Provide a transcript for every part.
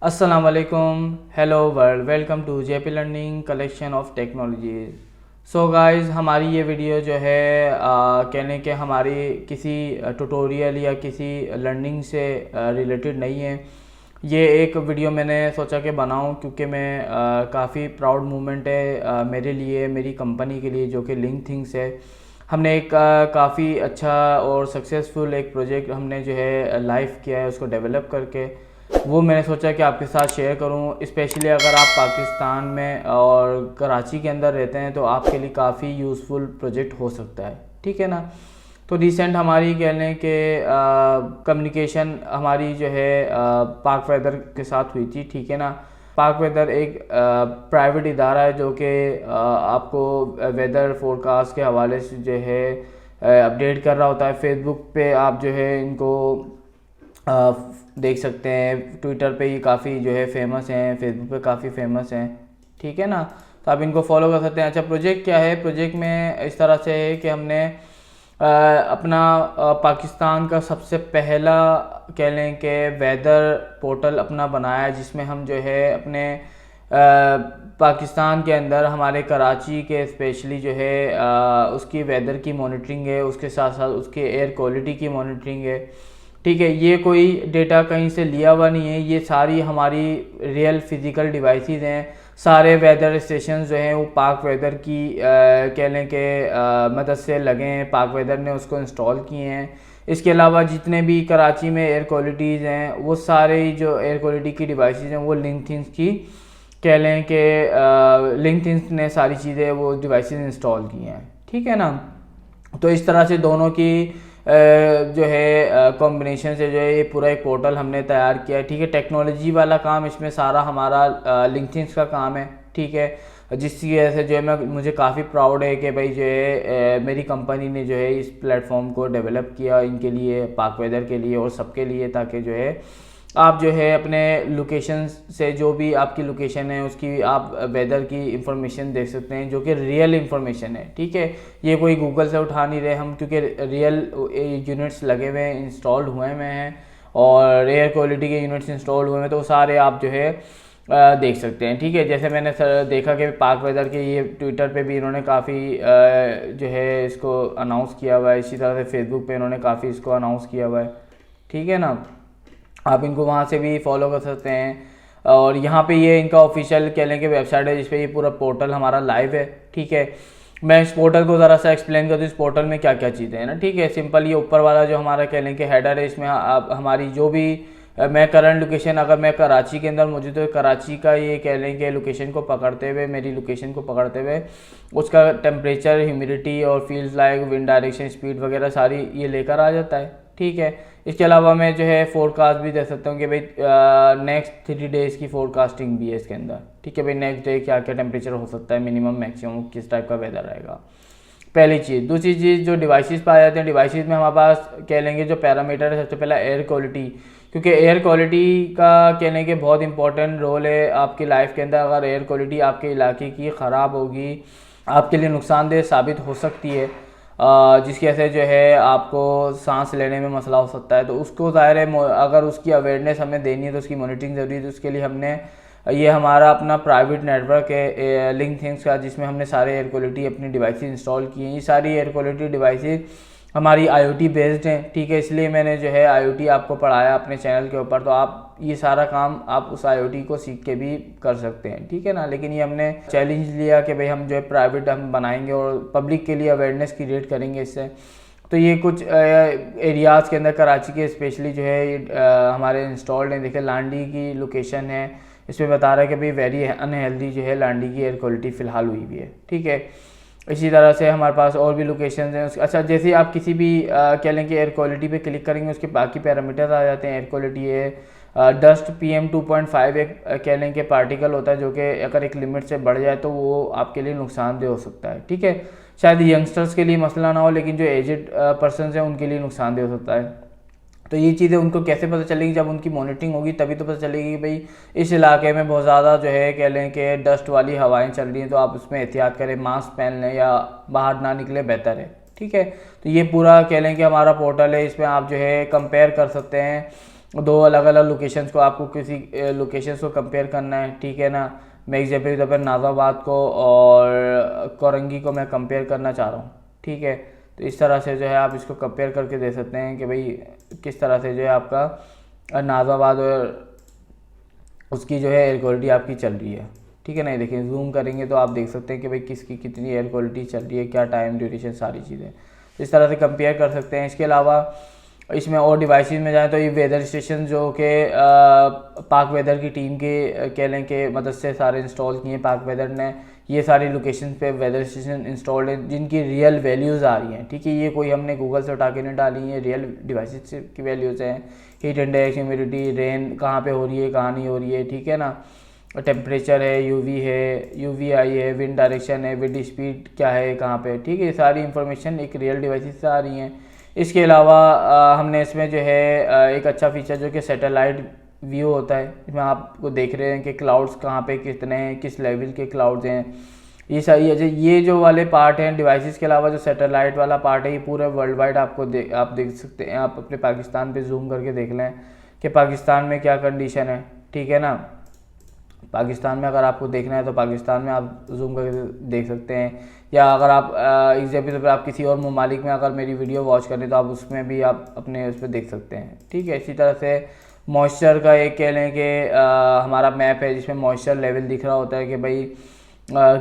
अस्सलाम वालेकुम, hello world, welcome to JP learning collection of technologies. So guys, हमारी ये वीडियो जो है कहने के हमारी किसी ट्यूटोरियल या किसी लर्निंग से रिलेटेड नहीं है। ये एक वीडियो मैंने सोचा कि बनाऊं क्योंकि मैं काफ़ी प्राउड मोमेंट है मेरे लिए, मेरी कंपनी के लिए, जो कि लिंकथिंग्स है। हमने एक काफ़ी अच्छा और सक्सेसफुल एक प्रोजेक्ट हमने जो है लाइव किया है, उसको डेवलप करके वो मैंने सोचा कि आपके साथ शेयर करूं। स्पेशली अगर आप पाकिस्तान में और कराची के अंदर रहते हैं तो आपके लिए काफ़ी यूज़फुल प्रोजेक्ट हो सकता है, ठीक है ना। तो रिसेंट हमारी कह लें कि कम्युनिकेशन हमारी जो है पाक वेदर के साथ हुई थी, ठीक है ना। पाक वेदर एक प्राइवेट इदारा है जो कि आपको वेदर फोरकास्ट के हवाले से जो है अपडेट कर रहा होता है। फेसबुक पे आप जो है इनको देख सकते हैं, ट्विटर पे ये काफ़ी जो है फेमस हैं, फेसबुक पे काफ़ी फेमस हैं, ठीक है ना। तो आप इनको फॉलो कर सकते हैं। अच्छा, प्रोजेक्ट क्या है? प्रोजेक्ट में इस तरह से है कि हमने अपना पाकिस्तान का सबसे पहला कह लें कि वेदर पोर्टल अपना बनाया है, जिसमें हम जो है अपने पाकिस्तान के अंदर हमारे कराची के स्पेशली जो है उसकी वेदर की मॉनिटरिंग है, उसके साथ साथ उसके एयर क्वालिटी की मॉनिटरिंग है, ठीक है। ये कोई डेटा कहीं से लिया हुआ नहीं है, ये सारी हमारी रियल फिज़िकल डिवाइसेस हैं। सारे वेदर स्टेशन जो हैं वो पाक वेदर की कह लें कि मदद से लगे हैं, पाक वेदर ने उसको इंस्टॉल किए हैं। इसके अलावा जितने भी कराची में एयर क्वालिटीज़ हैं, वो सारे जो एयर क्वालिटी की डिवाइसेस हैं वो लिंकथिंग्स की कह लें कि लिंकथिंग्स ने सारी चीज़ें वो डिवाइसेस इंस्टॉल की हैं, ठीक है ना। तो इस तरह से दोनों की जो है कॉम्बिनेशन से जो है ये पूरा एक पोर्टल हमने तैयार किया है, ठीक है। टेक्नोलॉजी वाला काम इसमें सारा हमारा लिंकथिंग्स का काम है, ठीक है। जिसकी वजह से जो है मुझे काफ़ी प्राउड है कि भाई जो है मेरी कंपनी ने जो है इस प्लेटफॉर्म को डेवलप किया इनके लिए, पाक वेदर के लिए और सबके लिए, ताकि जो है आप जो है अपने लोकेशन से, जो भी आपकी लोकेशन है उसकी आप वेदर की इंफॉर्मेशन देख सकते हैं, जो कि रियल इंफॉर्मेशन है, ठीक है। ये कोई गूगल से उठा नहीं रहे हम, क्योंकि रियल यूनिट्स लगे हुए हैं, इंस्टॉल्ड हुए हैं और एयर क्वालिटी के यूनिट्स इंस्टॉल्ड हुए हैं, तो सारे आप जो है देख सकते हैं, ठीक है। जैसे मैंने देखा कि पाक वेदर के ये ट्विटर पे भी इन्होंने काफ़ी जो है इसको अनाउंस किया हुआ है, इसी तरह से फेसबुक पे इन्होंने काफ़ी इसको अनाउंस किया हुआ है, ठीक है ना। आप इनको वहाँ से भी फॉलो कर सकते हैं। और यहाँ पे ये इनका ऑफिशियल कह लें कि वेबसाइट है, जिस पे ये पूरा पोर्टल हमारा लाइव है, ठीक है। मैं इस पोर्टल को ज़रा सा एक्सप्लेन कर दूँ, इस पोर्टल में क्या क्या चीज़ें हैं ना, ठीक है। सिंपल ये ऊपर वाला जो हमारा कह लें कि हेडर है, इसमें आप हमारी जो भी मैं करंट लोकेशन, अगर मैं कराची के अंदर मौजूद है, कराची का ये कह लें कि लोकेशन को पकड़ते हुए, मेरी लोकेशन को पकड़ते हुए उसका टेम्परेचर, ह्यूमिडिटी और feels like, wind direction, speed वगैरह सारी ये लेकर आ जाता है, ठीक है। इसके अलावा मैं जो है फोरकास्ट भी दे सकता हूँ कि भाई नेक्स्ट 3 डेज़ की फोरकास्टिंग भी है इसके अंदर, ठीक है। भाई नेक्स्ट डे क्या क्या टेम्परेचर हो सकता है, मिनिमम मैक्सिमम किस टाइप का वेदर रहेगा, पहली चीज़। दूसरी चीज़, जो डिवाइसेस पाए जाते हैं, डिवाइसेस में हमारे पास कह लेंगे जो पैरामीटर है, सबसे पहला एयर क्वालिटी, क्योंकि एयर क्वालिटी का कह लेंगे बहुत इंपॉर्टेंट रोल है आपकी लाइफ के अंदर। अगर एयर क्वालिटी आपके इलाके की ख़राब होगी, आपके लिए नुकसानदेह साबित हो सकती है, जिसकी वजह से जो है आपको सांस लेने में मसला हो सकता है। तो उसको ज़ाहिर है अगर उसकी अवेयरनेस हमें देनी है तो उसकी मॉनिटरिंग ज़रूरी है। तो उसके लिए हमने ये हमारा अपना प्राइवेट नेटवर्क है लिंकथिंग्स का, जिसमें हमने सारे एयर क्वालिटी अपनी डिवाइसेस इंस्टॉल की हैं। ये सारी एयर क्वालिटी डिवाइसेस हमारी IoT बेस्ड हैं, ठीक है। इसलिए मैंने जो है IoT आपको पढ़ाया अपने चैनल के ऊपर, तो आप ये सारा काम आप उस IoT को सीख के भी कर सकते हैं, ठीक है ना। लेकिन ये हमने चैलेंज लिया कि भाई हम जो है प्राइवेट हम बनाएंगे और पब्लिक के लिए अवेयरनेस क्रिएट करेंगे इससे। तो ये कुछ एरियाज़ के अंदर कराची के स्पेशली जो है हमारे इंस्टॉल्ड हैं। देखिए लांडी की लोकेशन है, इसमें बता रहा है कि भाई वेरी अनहेल्दी जो है लांडी की एयर क्वालिटी फ़िलहाल हुई हुई है, ठीक है। इसी तरह से हमारे पास और भी लोकेशंस हैं। अच्छा, जैसे आप किसी भी कह लें कि एयर क्वालिटी पे क्लिक करेंगे, उसके बाकी पैरामीटर्स आ जाते हैं। एयर क्वालिटी है डस्ट PM 2.5 एक कह लें कि पार्टिकल होता है, जो कि अगर एक लिमिट से बढ़ जाए तो वो आपके लिए नुकसानदेह हो सकता है, ठीक है। शायद यंगस्टर्स के लिए मसला ना हो, लेकिन जो एजेड पर्सन हैं उनके लिए नुकसानदेह हो सकता है। तो ये चीज़ें उनको कैसे पता चलेगी? जब उनकी मॉनिटरिंग होगी तभी तो पता चलेगी कि भाई इस इलाके में बहुत ज़्यादा जो है कह लें कि डस्ट वाली हवाएं चल रही हैं, तो आप उसमें एहतियात करें, मास्क पहन लें या बाहर ना निकले, बेहतर है, ठीक है। तो ये पूरा कह लें कि हमारा पोर्टल है, इसमें आप जो है कंपेयर कर सकते हैं दो अलग अलग लोकेशंस को, आपको किसी लोकेशंस को कंपेयर करना है, ठीक है ना। मैं एग्जाम्पल के तौर पर नाज़ाबाद को और कोरंगी को मैं कंपेयर करना चाह रहा हूँ, ठीक है। तो इस तरह से जो है आप इसको कंपेयर करके दे सकते हैं कि भाई किस तरह से जो है आपका नाज़ाबाद और उसकी जो है एयर क्वालिटी आपकी चल रही है, ठीक है ना। देखिए जूम करेंगे तो आप देख सकते हैं कि भाई किसकी कितनी एयर क्वालिटी चल रही है, क्या टाइम ड्यूरेशन, सारी चीज़ें इस तरह से कंपेयर कर सकते हैं। इसके अलावा इसमें और डिवाइसेस में जाएं तो ये वेदर स्टेशन जो कि पाक वेदर की टीम के कह लें कि मदद से सारे इंस्टॉल किए हैं पाक वेदर ने। ये सारी लोकेशन पे वेदर स्टेशन इंस्टॉल्ड हैं जिनकी रियल वैल्यूज़ आ रही हैं, ठीक है। ये कोई हमने गूगल से उठा के नहीं डाली है, रियल डिवाइसेस की वैल्यूज़ हैं। हीट इंडेक्स, ह्यूमिडिटी, रेन कहाँ पे हो रही है, कहाँ नहीं हो रही है, ठीक है ना। टेम्परेचर है, यूवी है, यूवीआई है, विंड डायरेक्शन है, विंड स्पीड क्या है कहाँ पे, ठीक है। ये सारी इंफॉर्मेशन एक रियल डिवाइसेस से आ रही हैं। इसके अलावा हमने इसमें जो है एक अच्छा फीचर जो कि सैटेलाइट व्यू होता है, इसमें आपको देख रहे हैं कि क्लाउड्स कहाँ पे कितने हैं, किस लेवल के क्लाउड्स हैं, ये सारी ये जो वाले पार्ट हैं डिवाइसेस के अलावा जो सैटेलाइट वाला पार्ट है ये पूरे वर्ल्ड वाइड आपको आप देख सकते हैं। आप अपने पाकिस्तान पे जूम करके देख लें कि पाकिस्तान में क्या कंडीशन है, ठीक है ना। पाकिस्तान में अगर आपको देखना है तो पाकिस्तान में आप जूम करके देख सकते हैं, या अगर आप एग्जाम्पल पर आप किसी और ममालिक में अगर मेरी वीडियो वॉच करें तो आप उसमें भी आप अपने उस पर देख सकते हैं, ठीक है। इसी तरह से मॉइस्चर का एक कह लें कि हमारा मैप है जिसमें मॉइस्चर लेवल दिख रहा होता है कि भाई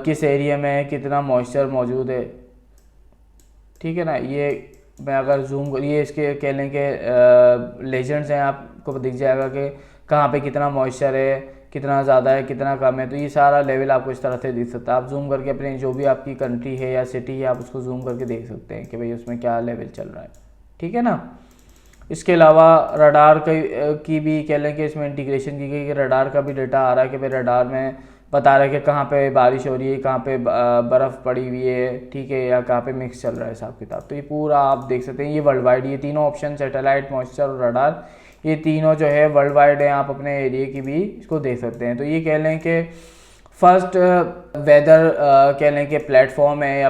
किस एरिया में कितना मॉइस्चर मौजूद है, ठीक है ना। ये मैं अगर जूम ये इसके कह लें कि लेजेंड्स हैं, आपको दिख जाएगा कि कहाँ पे कितना मॉइस्चर है, कितना ज़्यादा है, कितना कम है। तो ये सारा लेवल आपको इस तरह से दिख सकता है। आप जूम करके अपने जो भी आपकी कंट्री है या सिटी है आप उसको जूम करके देख सकते हैं कि भाई उसमें क्या लेवल चल रहा है, ठीक है ना। इसके अलावा रडार की भी कह लें कि इसमें इंटीग्रेशन की गई कि रडार का भी डेटा आ रहा है कि भाई रडार में बता रहा है कि कहाँ पे बारिश हो रही है, कहाँ पे बर्फ़ पड़ी हुई है, ठीक है, या कहाँ पे मिक्स चल रहा है हिसाब किताब। तो ये पूरा आप देख सकते हैं। ये वर्ल्ड वाइड, ये तीनों ऑप्शन सैटेलाइट, मॉइस्चर और रडार, ये तीनों जो है वर्ल्ड वाइड हैं। आप अपने एरिया की भी इसको देख सकते हैं। तो ये कह लें कि फर्स्ट वेदर कह लें कि प्लेटफॉर्म है या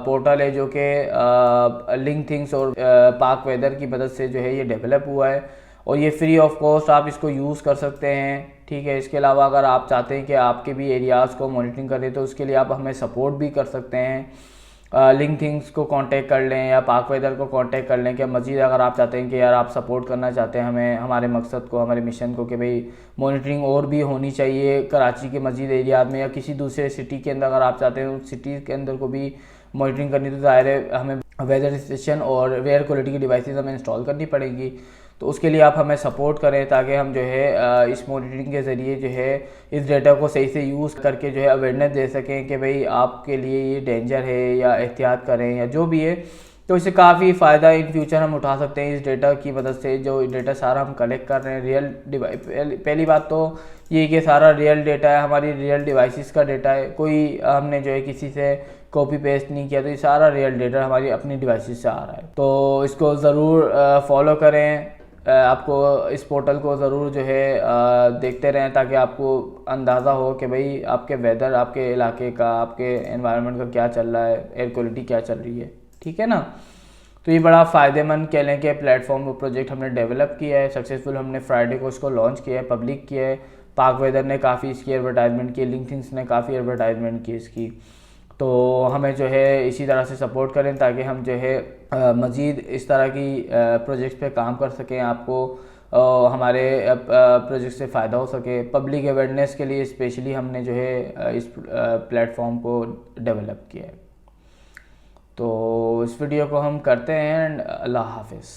पोर्टल है जो कि लिंक थिंग्स और पाक वेदर की मदद से जो है ये डेवलप हुआ है और ये फ्री ऑफ कॉस्ट आप इसको यूज़ कर सकते हैं, ठीक है। इसके अलावा अगर आप चाहते हैं कि आपके भी एरियाज़ को मॉनिटरिंग करें तो उसके लिए आप हमें सपोर्ट भी कर सकते हैं। लिंक थिंग्स को कांटेक्ट कर लें या पाक वेदर को कांटेक्ट कर लें कि मज़ीद अगर आप चाहते हैं कि यार आप सपोर्ट करना चाहते हैं हमें, हमारे मकसद को, हमारे मिशन को कि भाई मॉनिटरिंग और भी होनी चाहिए कराची के मज़ीद एरिया में या किसी दूसरे सिटी के अंदर, अगर आप चाहते हैं उस सिटी के अंदर को भी मॉनिटरिंग करनी तो ज़ाहिर है हमें वेदर स्टेशन और एयर क्वालिटी की डिवाइसेस हमें इंस्टॉल करनी पड़ेगी। तो उसके लिए आप हमें सपोर्ट करें ताकि हम जो है इस मॉनिटरिंग के ज़रिए जो है इस डेटा को सही से यूज़ करके जो है अवेयरनेस दे सकें कि भाई आपके लिए ये डेंजर है या एहतियात करें या जो भी है। तो इससे काफ़ी फ़ायदा इन फ्यूचर हम उठा सकते हैं इस डेटा की मदद से। जो डेटा सारा हम कलेक्ट कर रहे हैं रियल डिवाइस, पहली बात तो ये कि सारा रियल डेटा है, हमारी रियल डिवाइसेस का डेटा है, कोई हमने जो है किसी से कॉपी पेस्ट नहीं किया। तो ये सारा रियल डेटा हमारी अपनी डिवाइसेस से आ रहा है। तो इसको ज़रूर फॉलो करें, आपको इस पोर्टल को ज़रूर जो है देखते रहें ताकि आपको अंदाज़ा हो कि भाई आपके वेदर, आपके इलाके का, आपके एनवायरनमेंट का क्या चल रहा है, एयर क्वालिटी क्या चल रही है, ठीक है ना। तो ये बड़ा फ़ायदेमंद कह लें कि प्लेटफॉर्म प्रोजेक्ट हमने डेवलप किया है सक्सेसफुल। हमने फ्राइडे को इसको लॉन्च किया है, पब्लिक किया है। पाक वेदर ने काफ़ी इसकी एडवर्टाइजमेंट की, लिंक थिंग्स ने काफ़ी एडवर्टाइजमेंट की इसकी। तो हमें जो है इसी तरह से सपोर्ट करें ताकि हम जो है मज़ीद इस तरह की प्रोजेक्ट्स पे काम कर सकें, आपको हमारे प्रोजेक्ट से फ़ायदा हो सके। पब्लिक अवेयरनेस के लिए स्पेशली हमने जो है इस प्लेटफॉर्म को डेवलप किया है। तो इस वीडियो को हम करते हैं एंड अल्लाह हाफिज़।